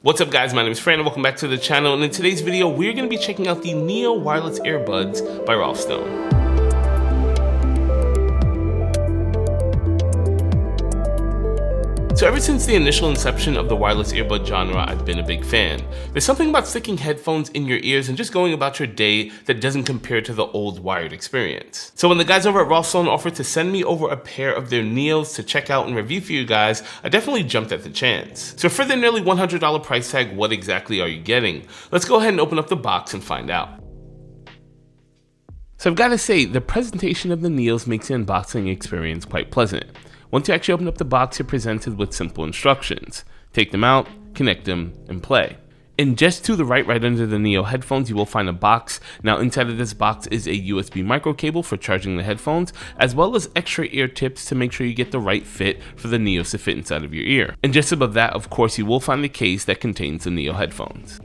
What's up guys, my name is Fran and welcome back to the channel, and in today's video we're going to be checking out the NEO wireless earbuds by Rolfstone. So ever since the initial inception of the wireless earbud genre, I've been a big fan. There's something about sticking headphones in your ears and just going about your day that doesn't compare to the old wired experience. So when the guys over at Rolfstone offered to send me over a pair of their NEOs to check out and review for you guys, I definitely jumped at the chance. So for their nearly $100 price tag, what exactly are you getting? Let's go ahead and open up the box and find out. So I've got to say, the presentation of the NEOs makes the unboxing experience quite pleasant. Once you actually open up the box, you're presented with simple instructions. Take them out, connect them, and play. And just to the right under the NEO headphones, you will find a box. Now inside of this box is a USB micro cable for charging the headphones, as well as extra ear tips to make sure you get the right fit for the NEOs to fit inside of your ear. And just above that, of course, you will find the case that contains the NEO headphones.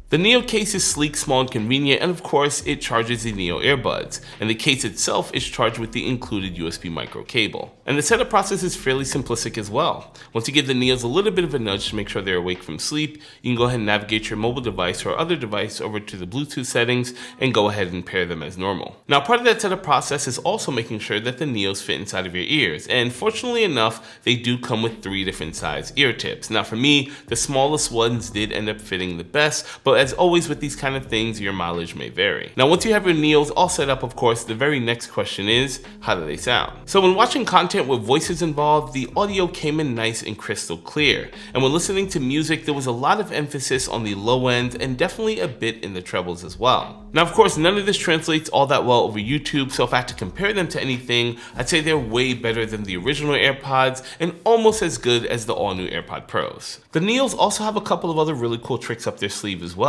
The NEO case is sleek, small, and convenient, and of course, it charges the NEO earbuds, and the case itself is charged with the included USB micro cable. And the setup process is fairly simplistic as well. Once you give the NEOs a little bit of a nudge to make sure they're awake from sleep, you can go ahead and navigate your mobile device or other device over to the Bluetooth settings and go ahead and pair them as normal. Now, part of that setup process is also making sure that the NEOs fit inside of your ears, and fortunately enough, they do come with 3 different size ear tips. Now for me, the smallest ones did end up fitting the best, but as always with these kind of things, your mileage may vary. Now once you have your NEOs all set up, of course, the very next question is, how do they sound? So when watching content with voices involved, the audio came in nice and crystal clear. And when listening to music, there was a lot of emphasis on the low end and definitely a bit in the trebles as well. Now of course, none of this translates all that well over YouTube, so if I had to compare them to anything, I'd say they're way better than the original AirPods and almost as good as the all-new AirPod Pros. The NEOs also have a couple of other really cool tricks up their sleeve as well.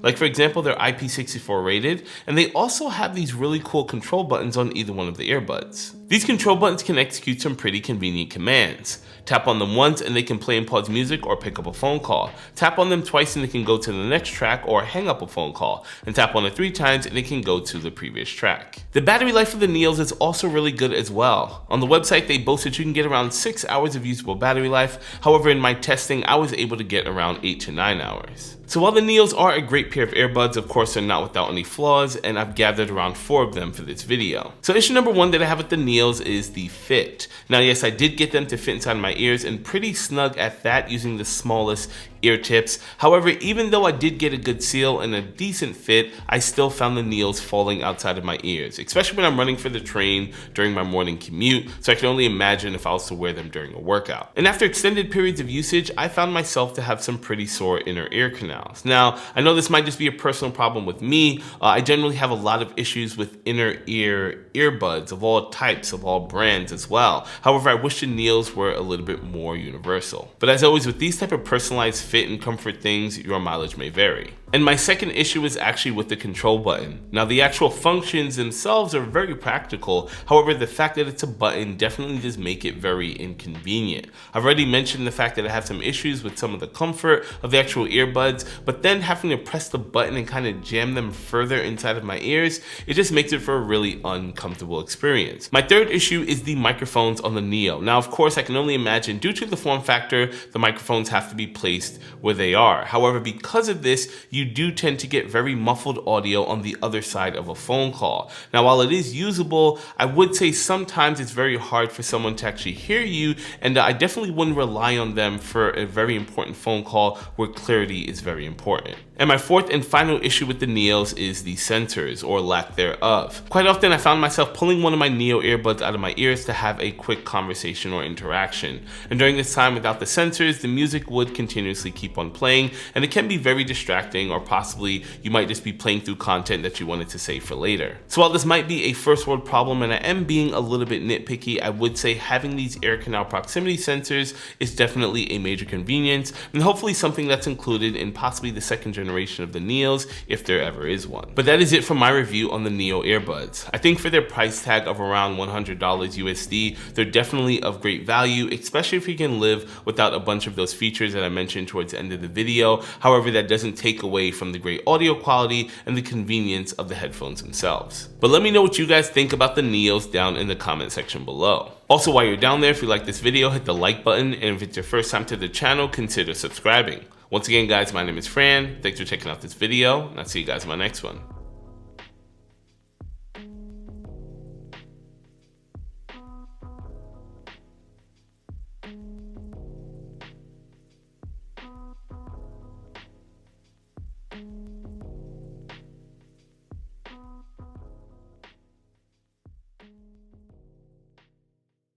Like for example, they're IP64 rated, and they also have these really cool control buttons on either one of the earbuds. These control buttons can execute some pretty convenient commands. Tap on them once and they can play and pause music or pick up a phone call. Tap on them twice and they can go to the next track or hang up a phone call. And tap on it 3 times and it can go to the previous track. The battery life of the NEOs is also really good as well. On the website, they boast that you can get around 6 hours of usable battery life. However, in my testing, I was able to get around 8 to 9 hours. So while the NEOs are a great pair of earbuds, of course they're not without any flaws, and I've gathered around 4 of them for this video. So issue number 1 that I have with the NEOs is the fit. Now yes, I did get them to fit inside my ears, and pretty snug at that using the smallest ear tips. However, even though I did get a good seal and a decent fit, I still found the NEOs falling outside of my ears, especially when I'm running for the train during my morning commute, so I can only imagine if I was to wear them during a workout. And after extended periods of usage, I found myself to have some pretty sore inner ear canals. Now, I know this might just be a personal problem with me. I generally have a lot of issues with inner ear earbuds of all types, of all brands as well. However, I wish the NEOs were a little bit more universal. But as always, with these type of personalized fit and comfort things, your mileage may vary. And my second issue is actually with the control button. Now the actual functions themselves are very practical. However, the fact that it's a button definitely does make it very inconvenient. I've already mentioned the fact that I have some issues with some of the comfort of the actual earbuds, but then having to press the button and kind of jam them further inside of my ears, it just makes it for a really uncomfortable experience. My third issue is the microphones on the NEO. Now of course, I can only imagine due to the form factor, the microphones have to be placed where they are. However, because of this, you do tend to get very muffled audio on the other side of a phone call. Now, while it is usable, I would say sometimes it's very hard for someone to actually hear you, and I definitely wouldn't rely on them for a very important phone call where clarity is very important. And my fourth and final issue with the NEOs is the sensors, or lack thereof. Quite often I found myself pulling one of my NEO earbuds out of my ears to have a quick conversation or interaction. And during this time without the sensors, the music would continuously keep on playing, and it can be very distracting, or possibly you might just be playing through content that you wanted to save for later. So while this might be a first world problem and I am being a little bit nitpicky, I would say having these ear canal proximity sensors is definitely a major convenience, and hopefully something that's included in possibly the second generation of the NEOs, if there ever is one. But that is it for my review on the NEO earbuds. I think for their price tag of around $100 USD, they're definitely of great value, especially if you can live without a bunch of those features that I mentioned towards the end of the video. However, that doesn't take away away from the great audio quality and the convenience of the headphones themselves. But let me know what you guys think about the Neos down in the comment section below. Also, while you're down there, if you like this video, hit the like button, and if it's your first time to the channel, consider subscribing. Once again, guys, my name is Fran. Thanks for checking out this video, and I'll see you guys in my next one.